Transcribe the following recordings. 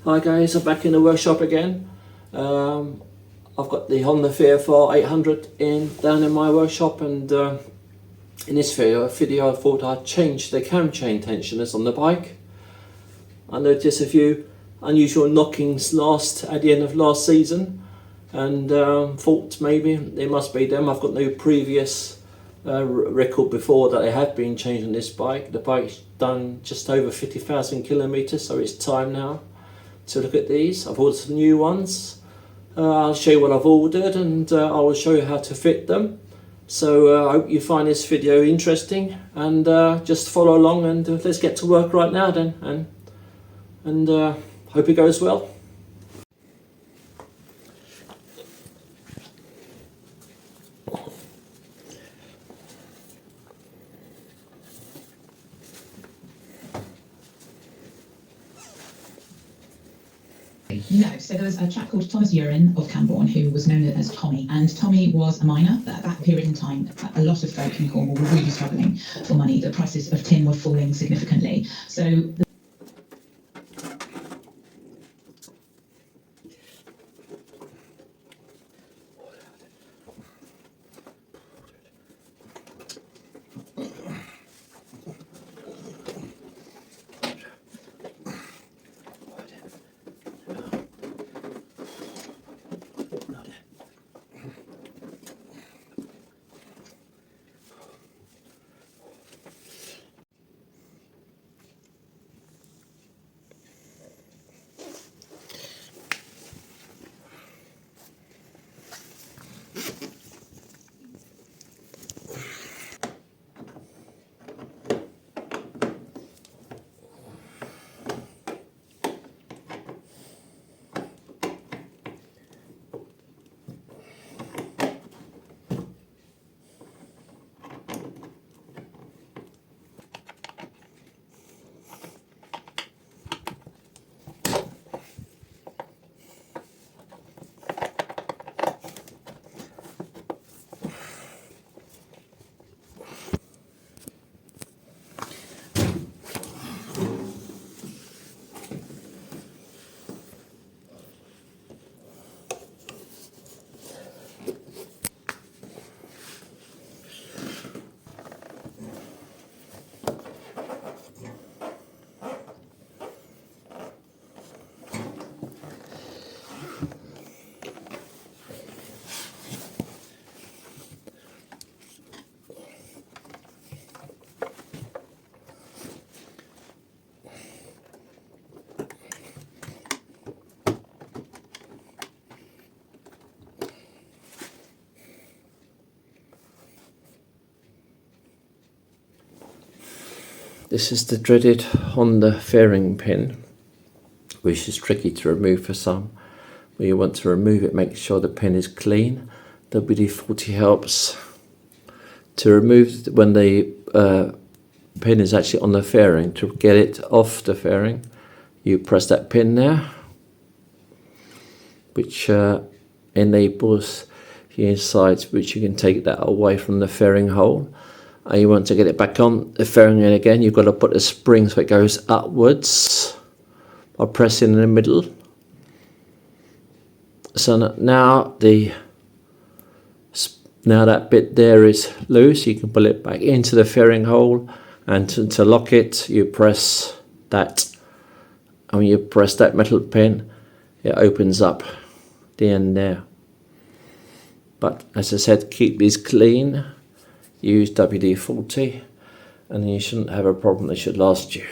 Hi guys, I'm back in the workshop again. I've got the Honda VFR 800 down in my workshop, and in this video I thought I'd change the camchain tensioners on the bike. I noticed a few unusual knockings at the end of last season, and thought maybe it must be them. I've got no previous record before that they have been changed on this bike. The bike's done just over 50,000 kilometers, so it's time now to look at these. I've ordered some new ones. I'll show you what I've ordered, and I will show you how to fit them. So I hope you find this video interesting, and just follow along, and let's get to work right now then, and hope it goes well. No, so there was a chap called Thomas Urin of Camborne who was known as Tommy, and Tommy was a miner. At that period in time, a lot of folk in Cornwall were really struggling for money. The prices of tin were falling significantly. So This is the dreaded Honda fairing pin, which is tricky to remove for some. When you want to remove it, make sure the pin is clean. WD-40 helps to remove when the pin is actually on the fairing. To get it off the fairing, you press that pin there, which enables the inside, which you can take that away from the fairing hole. And you want to get it back on the fairing in again, you've got to put a spring so it goes upwards by pressing in the middle. So now that bit there is loose, you can pull it back into the fairing hole, and to lock it, you press that. And when you press that metal pin, it opens up the end there. But as I said, keep these clean. Use WD-40, and you shouldn't have a problem. They should last you.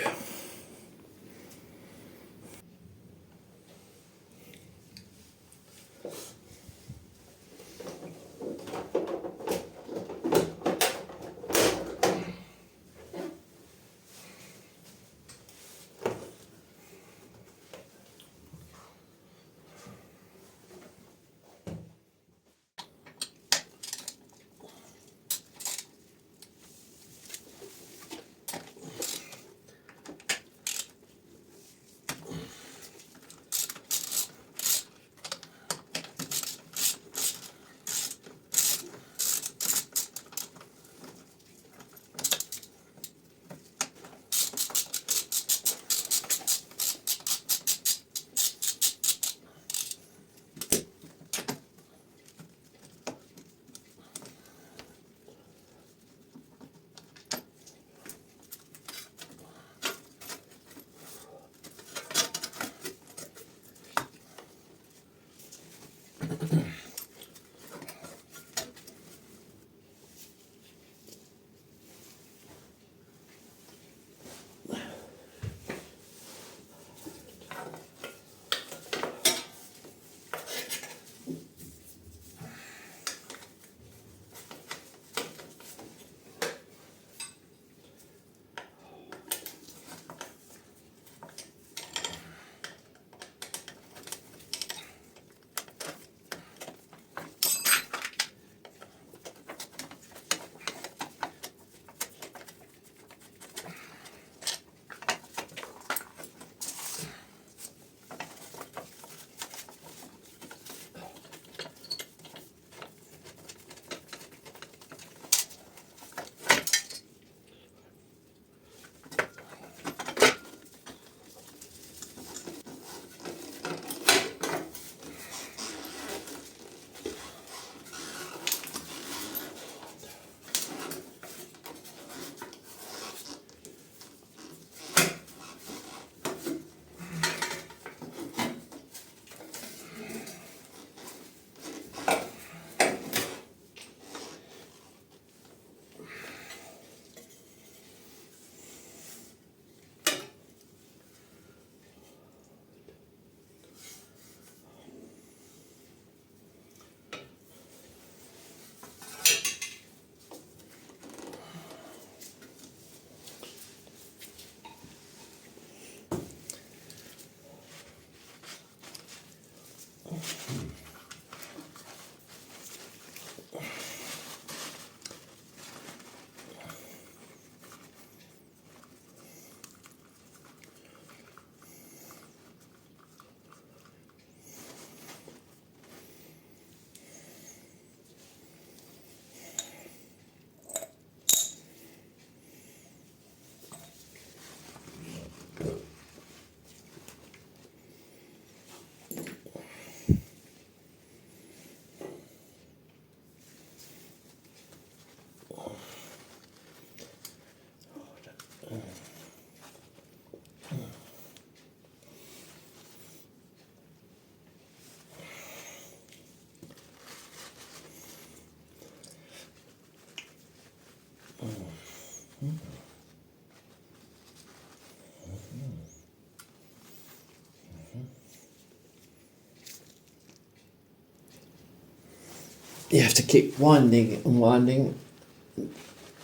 You have to keep winding and winding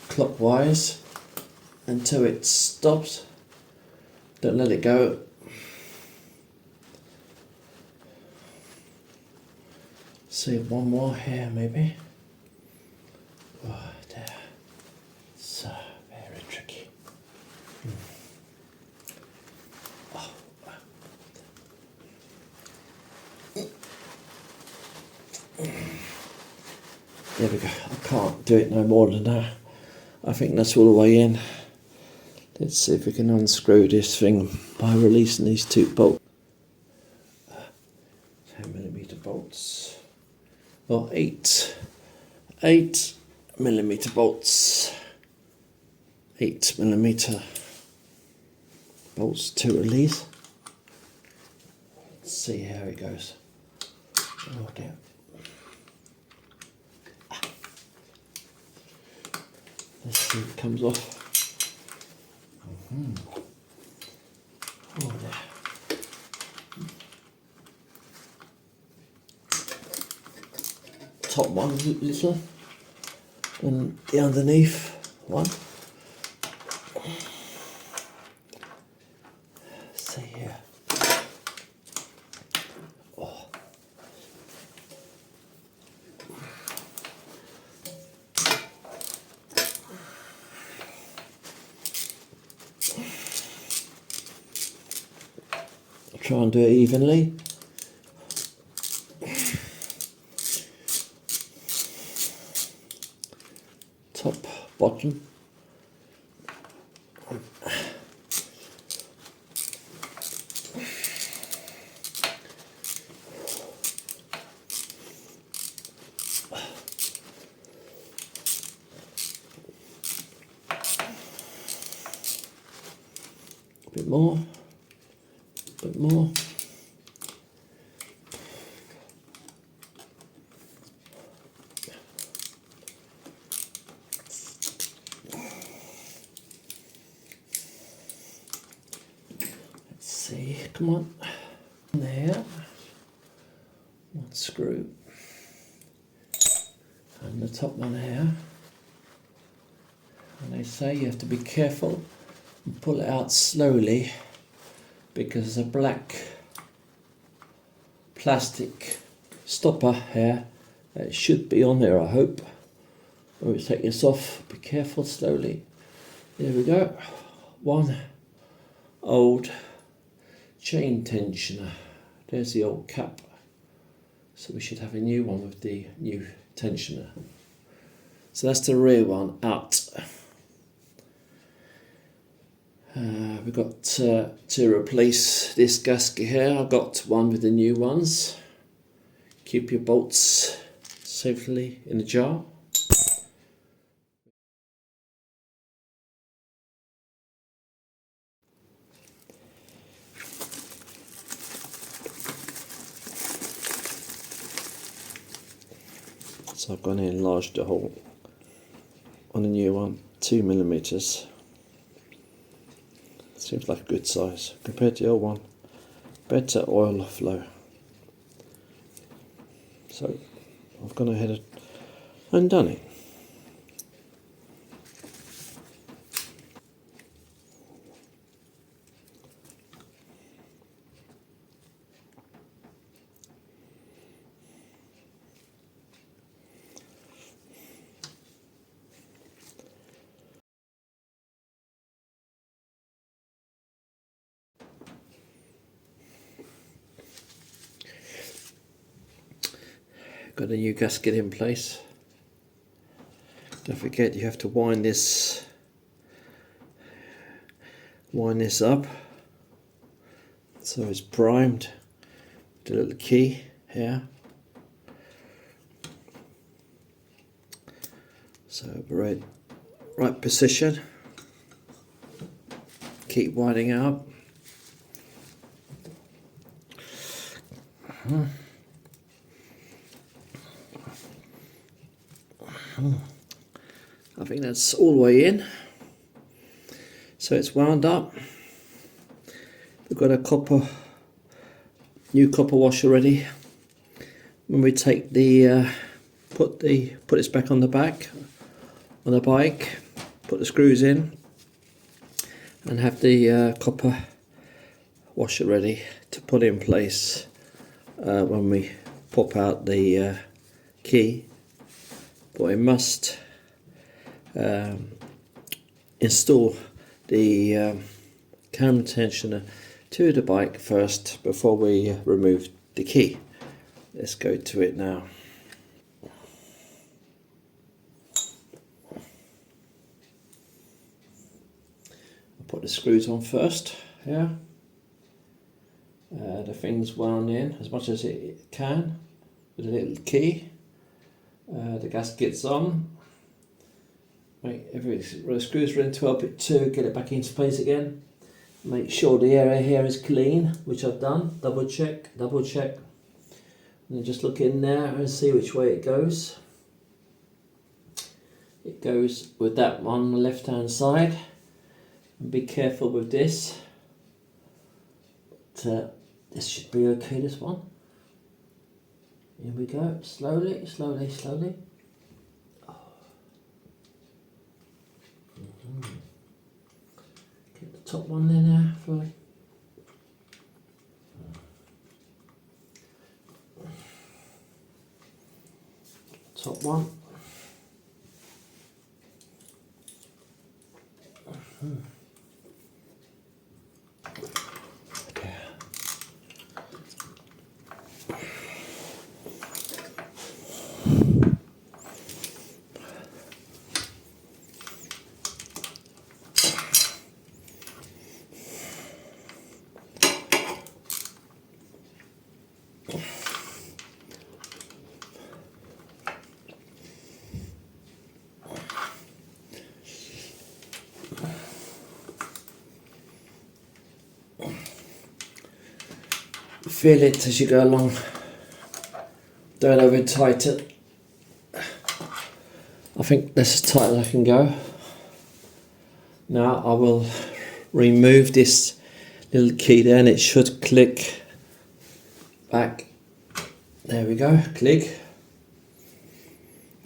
clockwise until it stops. Don't let it go. See one more here maybe. Oh dear. So very tricky. Oh. There we go. I can't do it no more than that. I think that's all the way in. Let's see if we can unscrew this thing by releasing these two bolts. 10mm bolts. Or 8mm bolts. 8mm bolts to release. Let's see how it goes. Oh dear. Let's see if it comes off. Oh there. Top one little and the underneath one. Let's see here. Oh. I'll try and do it evenly. Top, bottom. A bit more. A bit more. See, come on, there, one screw, and the top one here, and they say you have to be careful and pull it out slowly because there's a black plastic stopper here that should be on there, I hope. When we take this off, be careful, slowly. There we go, one old chain tensioner. There's the old cap. So we should have a new one with the new tensioner. So that's the rear one out. We've got to replace this gasket here. I've got one with the new ones. Keep your bolts safely in the jar. So I've gone in and enlarged the hole on the new one, 2mm. Seems like a good size compared to the old one. Better oil flow. So I've gone ahead and done it. Got a new gasket in place. Don't forget you have to wind this up so it's primed. The little key here. So So right position. Keep winding up. I think that's all the way in. So it's wound up. We've got a new copper washer ready. When we take the put this back on the back on the bike, put the screws in, and have the copper washer ready to put in place when we pop out the key. But we must install the cam tensioner to the bike first before we remove the key. Let's go to it now. I'll put the screws on first here. The thing's wound in as much as it can with a little key. The gasket's on. Make the screws are in 12.2, get it back into place again. Make sure the area here is clean, which I've done. Double check. And then just look in there and see which way it goes. It goes with that one on the left hand side. And be careful with this. But, this should be okay, this one. Here we go, slowly. Get the top one in there, Floyd. Top one. Feel it as you go along. Don't over tighten. I think that's as tight as I can go. Now I will remove this little key there and it should click back. There we go, click.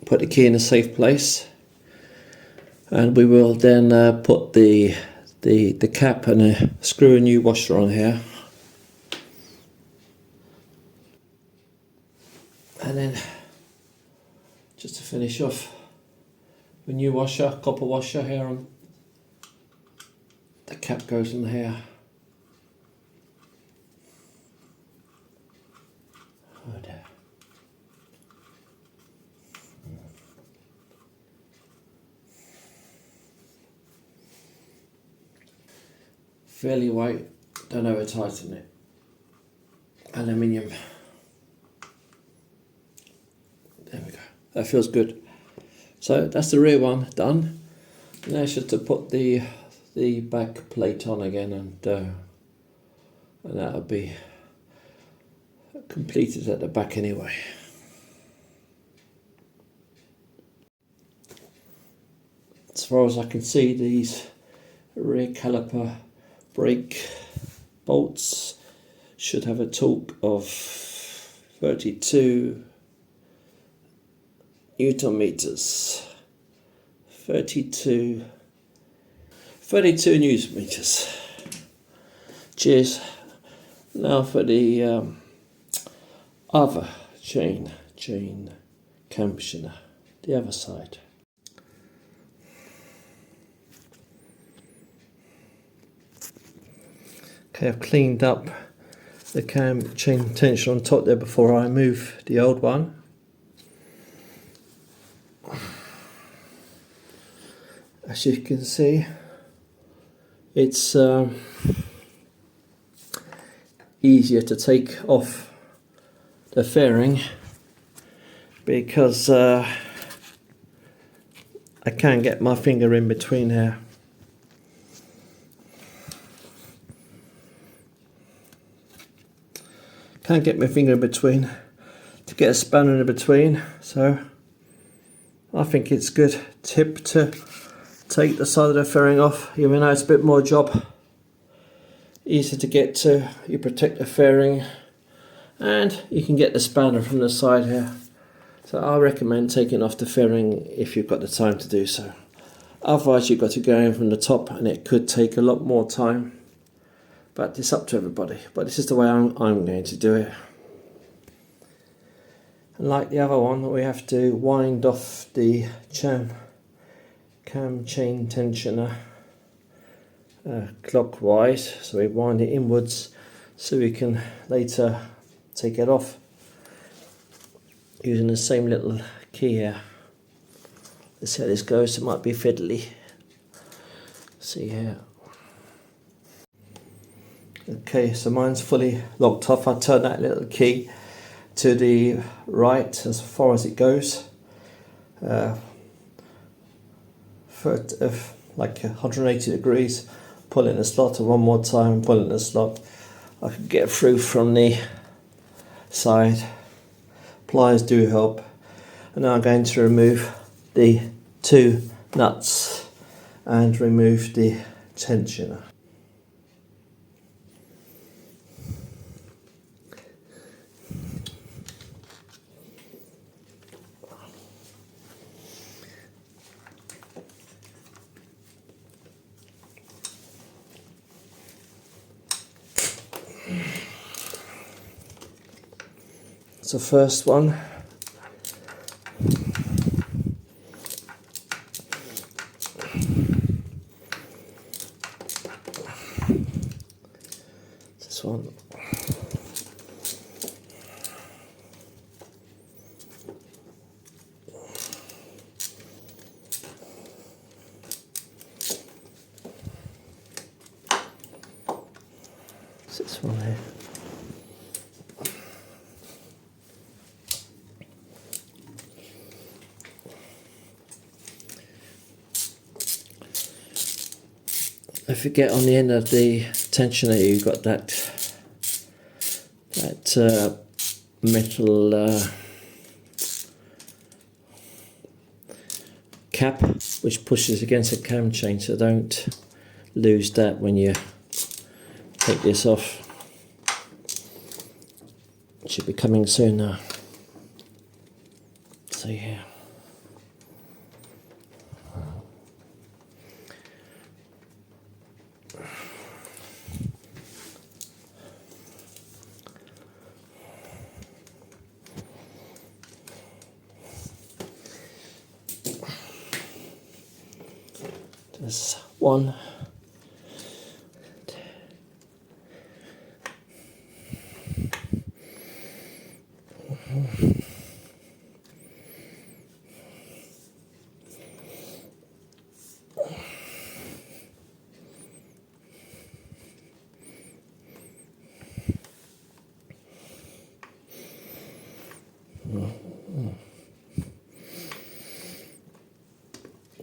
Put the key in a safe place. And we will then put the cap and screw a new washer on here. And then, just to finish off, the new washer, copper washer here on the cap goes in here. Oh dear. Fairly white, don't over tighten it. Aluminium. There we go. That feels good. So that's the rear one done. Now it's just to put the back plate on again, and that'll be completed at the back anyway. As far as I can see, these rear caliper brake bolts should have a torque of 32 Newton meters. 32 Newton meters. Cheers. Now for the other chain Camchain, the other side. Okay, I've cleaned up the Camchain tensioner on top there before I move the old one. As you can see, it's easier to take off the fairing because I can't get my finger in between here. Can't get my finger in between to get a spanner in between, so I think it's good tip to take the side of the fairing off, even though it's a bit more job. Easy to get to, you protect the fairing and you can get the spanner from the side here. So I recommend taking off the fairing if you've got the time to do so. Otherwise you've got to go in from the top and it could take a lot more time. But it's up to everybody. But this is the way I'm going to do it. And like the other one, we have to wind off the Camchain tensioner clockwise. So we wind it inwards so we can later take it off using the same little key here. Let's see how this goes. It might be fiddly. See here. Okay, so mine's fully locked off. I turn that little key to the right as far as it goes, like 180 degrees. Pull in the slot, and one more time, pull in the slot. I can get through from the side. Pliers do help. And now I'm going to remove the 2 nuts and remove the tensioner. It's the first one. This one. This one here. If you get on the end of the tensioner, you've got that metal cap which pushes against the camchain, so don't lose that when you take this off. It should be coming soon now. So yeah. There's one.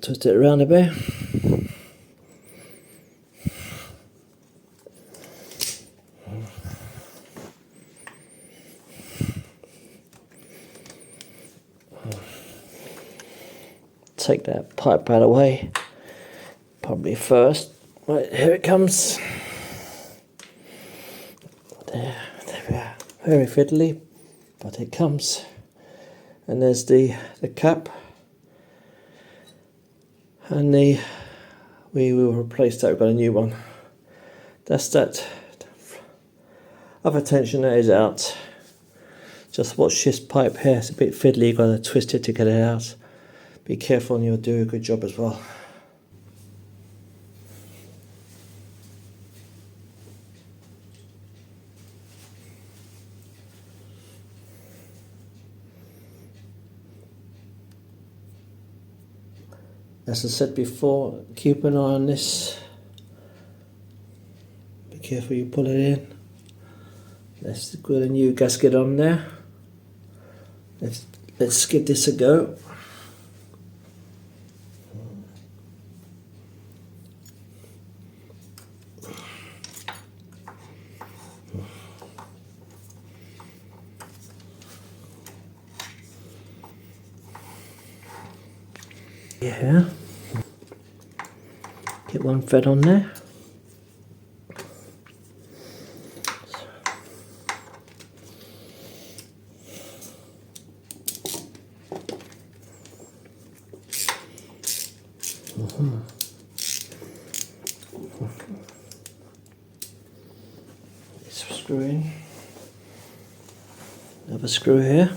Twist it around a bit. Take that pipe out of the way, probably first. Right, here it comes. There we are. Very fiddly, but it comes. And there's the cap. And we will replace that. We've got a new one. That's that. Other tensioner is out. Just watch this pipe here. It's a bit fiddly. You've got to twist it to get it out. Be careful and you'll do a good job as well. As I said before, keep an eye on this. Be careful you pull it in. Let's put a new gasket on there. Let's give this a go. here. Get one thread on there. Screw in. Another screw here.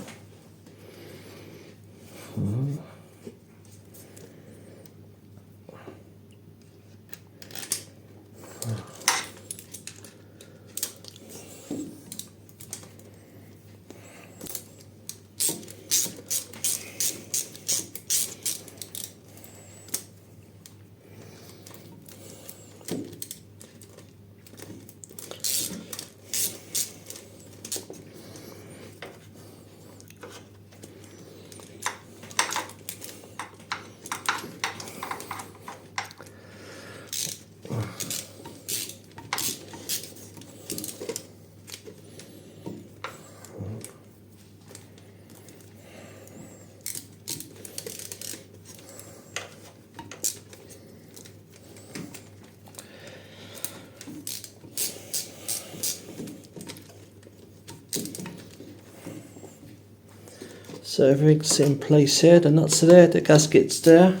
So everything's in place here, the nuts are there, the gasket's there.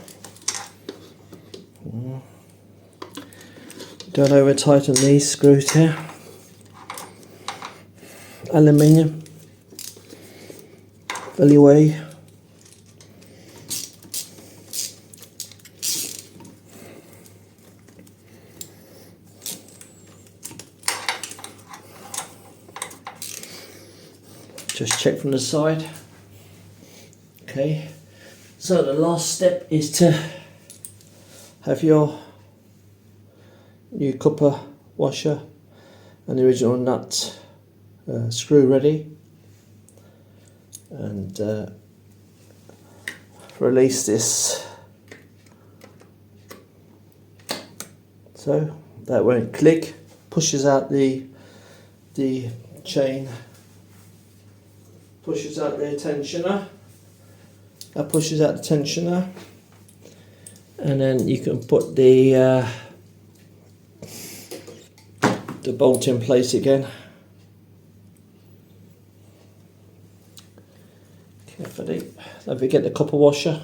Don't over tighten these screws here. Aluminium, alleyway. Just check from the side. Okay, so the last step is to have your new copper washer and the original nut screw ready, and release this so that won't click, pushes out the chain, pushes out the tensioner. That pushes out the tensioner, and then you can put the bolt in place again. Carefully, don't forget the copper washer.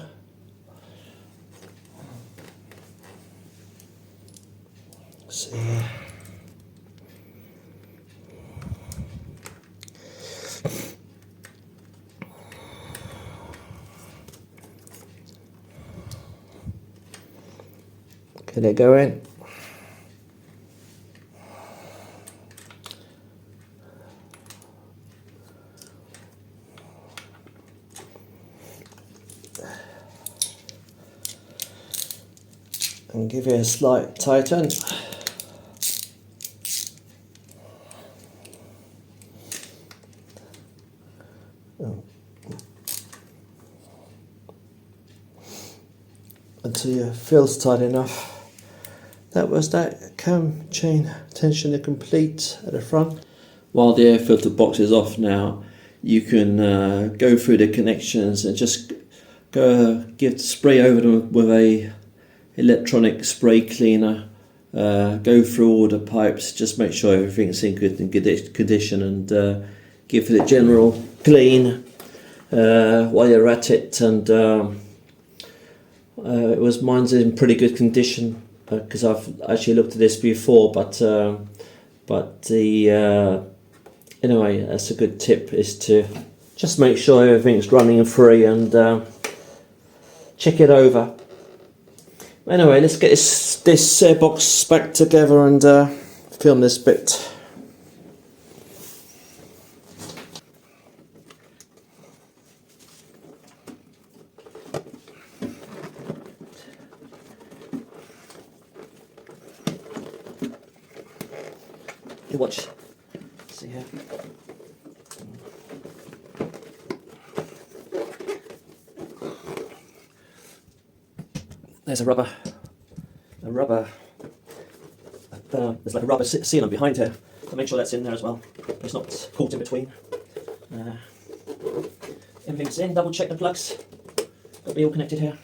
See here. Get it going. And give it a slight tighten. Until it feels tight enough. That was that Camchain tensioner complete at the front. While the air filter box is off now, you can go through the connections and just spray over them with a electronic spray cleaner. Go through all the pipes, just make sure everything's in good condition, and give it a general clean while you're at it. And mine's in pretty good condition, because I've actually looked at this before, but anyway, that's a good tip, is to just make sure everything's running and free, and check it over. Anyway, let's get this box back together and film this bit. You watch. See here. There's a rubber. There's like a rubber sealant behind here. So make sure that's in there as well. It's not caught in between. Everything's in. Double check the plugs. Got to be all connected here.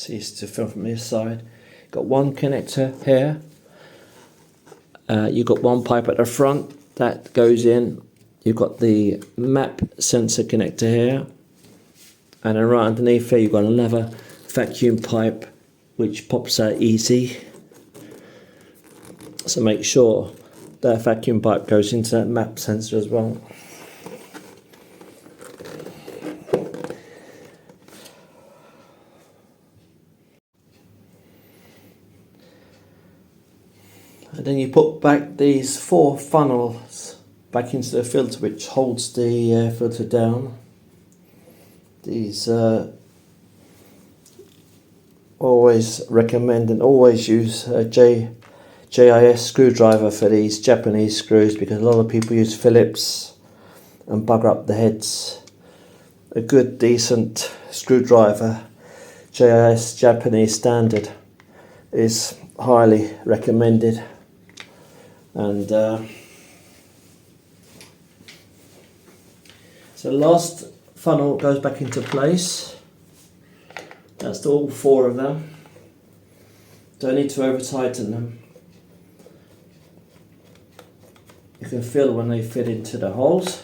It's easy to film from this side. Got one connector here. You've got one pipe at the front that goes in. You've got the map sensor connector here, and then right underneath here you've got another vacuum pipe which pops out easy. So make sure that vacuum pipe goes into that map sensor as well. And then you put back these 4 funnels back into the filter, which holds the filter down. These always recommend and always use a JIS screwdriver for these Japanese screws, because a lot of people use Phillips and bugger up the heads. A good decent screwdriver, JIS Japanese standard, is highly recommended. And so the last funnel goes back into place. That's all 4 of them. Don't need to over tighten them. You can feel when they fit into the holes.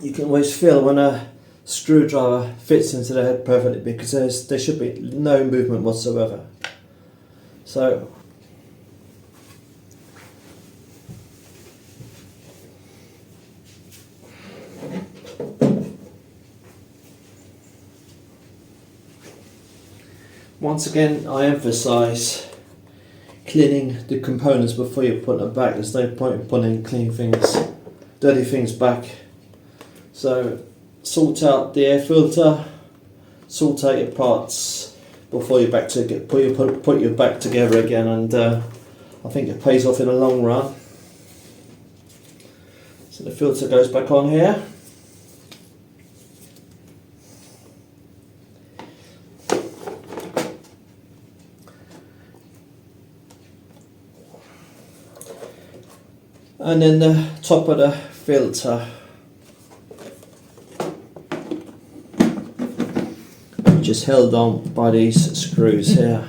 You can always feel when a screwdriver fits into the head perfectly, because there should be no movement whatsoever. So once again, I emphasise cleaning the components before you put them back. There's no point in putting dirty things back. So sort out the air filter, sort out your parts before you put your back together again, and I think it pays off in the long run. So the filter goes back on here. And then the top of the filter, just held on by these screws here.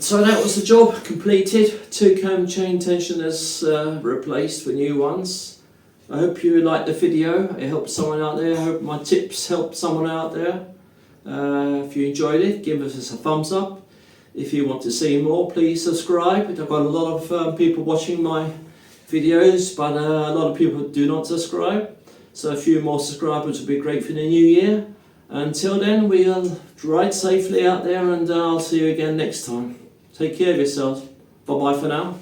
So that was the job completed. 2 Camchain tensioners replaced for new ones. I hope you liked the video. It helped someone out there. I hope my tips helped someone out there. If you enjoyed it, give us a thumbs up. If you want to see more, please subscribe. I've got a lot of people watching my videos, but a lot of people do not subscribe. So a few more subscribers would be great for the new year. Until then, we'll ride safely out there, and I'll see you again next time. Take care of yourselves. Bye bye for now.